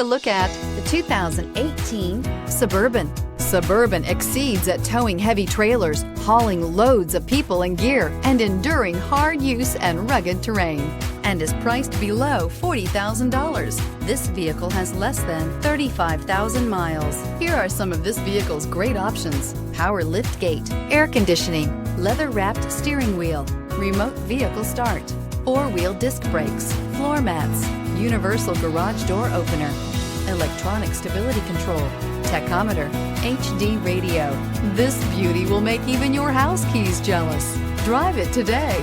a look at the 2018 Suburban. Suburban exceeds at towing heavy trailers, hauling loads of people and gear, and enduring hard use and rugged terrain, and is priced below $40,000. This vehicle has less than 35,000 miles. Here are some of this vehicle's great options: power liftgate, air conditioning, leather-wrapped steering wheel, remote vehicle start, four-wheel disc brakes, floor mats, universal garage door opener, electronic stability control, tachometer, HD radio. This beauty will make even your house keys jealous. Drive it today.